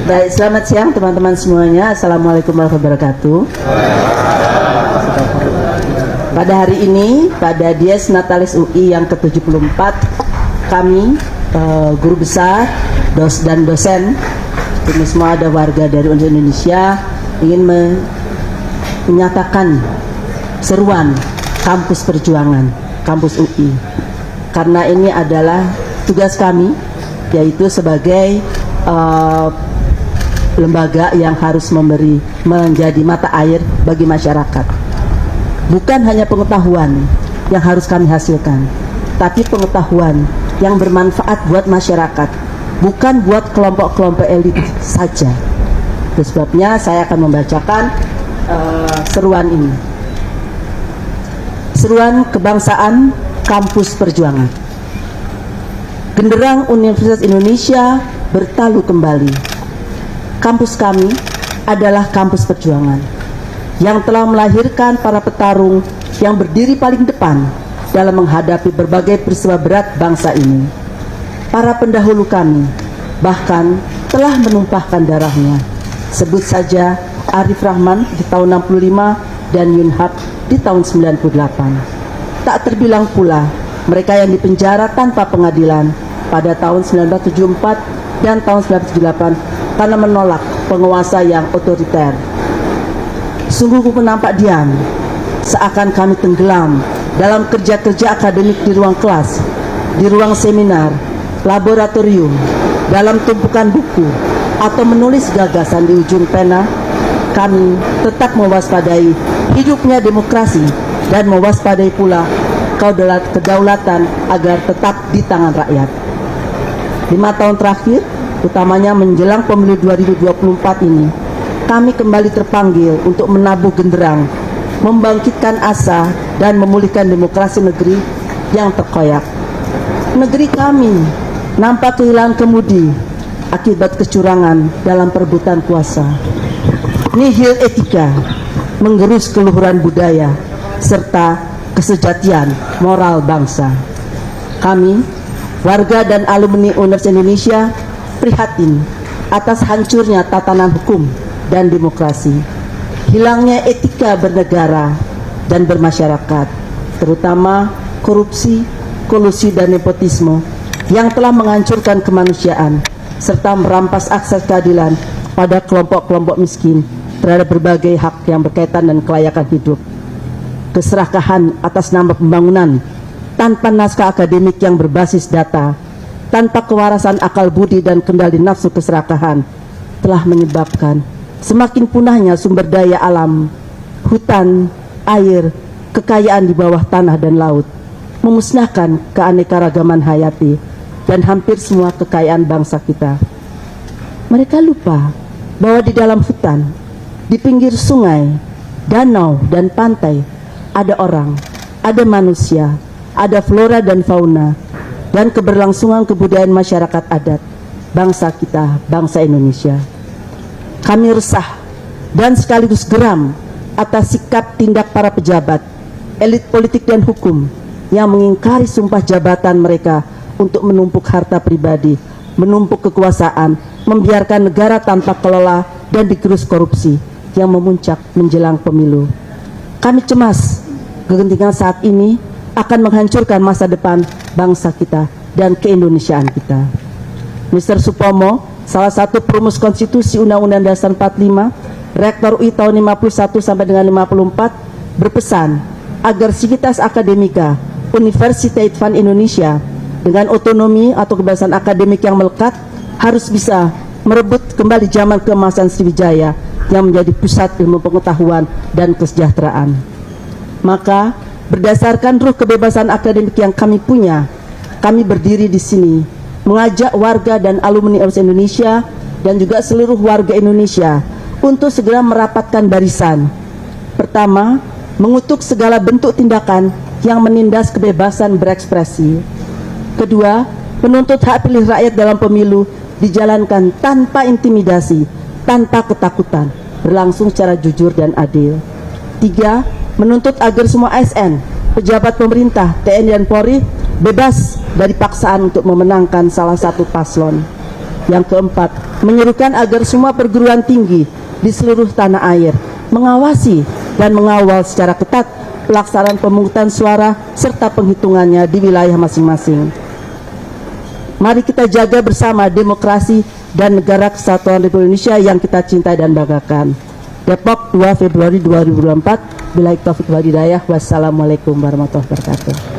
Baik, selamat siang teman-teman semuanya. Assalamualaikum warahmatullahi wabarakatuh. Pada hari ini, pada Dies Natalis UI yang ke-74, kami, guru besar, dan dosen, ini semua ada warga dari Universitas Indonesia, ingin menyatakan seruan kampus perjuangan, kampus UI. Karena ini adalah tugas kami, yaitu sebagai lembaga yang harus menjadi mata air bagi masyarakat. Bukan hanya pengetahuan yang harus kami hasilkan, tapi pengetahuan yang bermanfaat buat masyarakat, bukan buat kelompok-kelompok elit saja. Itu sebabnya saya akan membacakan seruan ini. Seruan kebangsaan kampus perjuangan. Genderang Universitas Indonesia bertalu kembali. Kampus kami adalah kampus perjuangan yang telah melahirkan para petarung yang berdiri paling depan dalam menghadapi berbagai peristiwa berat bangsa ini. Para pendahulu kami bahkan telah menumpahkan darahnya. Sebut saja Arif Rahman di tahun 65 dan Yunhab di tahun 98. Tak terbilang pula mereka yang dipenjara tanpa pengadilan pada tahun 1974 dan tahun 1978 karena menolak penguasa yang otoriter. Sungguh nampak diam, seakan kami tenggelam dalam kerja-kerja akademik di ruang kelas, di ruang seminar, laboratorium, dalam tumpukan buku, atau menulis gagasan di ujung pena. Kami tetap mewaspadai hidupnya demokrasi dan mewaspadai pula kedaulatan agar tetap di tangan rakyat. 5 tahun terakhir, utamanya menjelang pemilu 2024 ini, kami kembali terpanggil untuk menabuh genderang, membangkitkan asa dan memulihkan demokrasi negeri yang terkoyak. Negeri kami nampak kehilangan kemudi akibat kecurangan dalam perebutan kuasa. Nihil etika, menggerus keluhuran budaya, serta kesejatian moral bangsa. Kami, warga dan alumni Universitas Indonesia, prihatin atas hancurnya tatanan hukum dan demokrasi, hilangnya etika bernegara dan bermasyarakat, terutama korupsi, kolusi dan nepotisme yang telah menghancurkan kemanusiaan serta merampas akses keadilan pada kelompok-kelompok miskin terhadap berbagai hak yang berkaitan dengan kelayakan hidup. Keserakahan atas nama pembangunan tanpa naskah akademik yang berbasis data, tanpa kewarasan akal budi dan kendali nafsu keserakahan telah menyebabkan semakin punahnya sumber daya alam, hutan, air, kekayaan di bawah tanah dan laut, memusnahkan keanekaragaman hayati dan hampir semua kekayaan bangsa kita. Mereka lupa bahwa di dalam hutan, di pinggir sungai, danau, dan pantai ada orang, ada manusia, ada flora dan fauna, dan keberlangsungan kebudayaan masyarakat adat bangsa kita, bangsa Indonesia. Kami resah dan sekaligus geram atas sikap tindak para pejabat, elit politik dan hukum yang mengingkari sumpah jabatan mereka untuk menumpuk harta pribadi, menumpuk kekuasaan, membiarkan negara tanpa kelola dan digerus korupsi yang memuncak menjelang pemilu. Kami cemas kegentingan saat ini akan menghancurkan masa depan bangsa kita dan keindonesiaan kita. Mr. Supomo, salah satu perumus konstitusi Undang-Undang Dasar 45, Rektor UI tahun 51 sampai dengan 54, berpesan agar Sivitas Akademika Universitas Islam Indonesia dengan otonomi atau kebebasan akademik yang melekat harus bisa merebut kembali zaman keemasan Sriwijaya yang menjadi pusat ilmu pengetahuan dan kesejahteraan. Maka berdasarkan ruh kebebasan akademik yang kami punya, kami berdiri di sini mengajak warga dan alumni Universitas Indonesia dan juga seluruh warga Indonesia untuk segera merapatkan barisan. Pertama, mengutuk segala bentuk tindakan yang menindas kebebasan berekspresi. Kedua, menuntut hak pilih rakyat dalam pemilu dijalankan tanpa intimidasi, tanpa ketakutan, berlangsung secara jujur dan adil. Tiga, menuntut agar semua ASN, pejabat pemerintah, TNI dan Polri bebas dari paksaan untuk memenangkan salah satu paslon. Yang keempat, menyerukan agar semua perguruan tinggi di seluruh tanah air mengawasi dan mengawal secara ketat pelaksanaan pemungutan suara serta penghitungannya di wilayah masing-masing. Mari kita jaga bersama demokrasi dan negara kesatuan Republik Indonesia yang kita cintai dan banggakan. Depok, 2 Februari 2024. Billahi taufiq wal hidayah. Wassalamualaikum warahmatullahi wabarakatuh.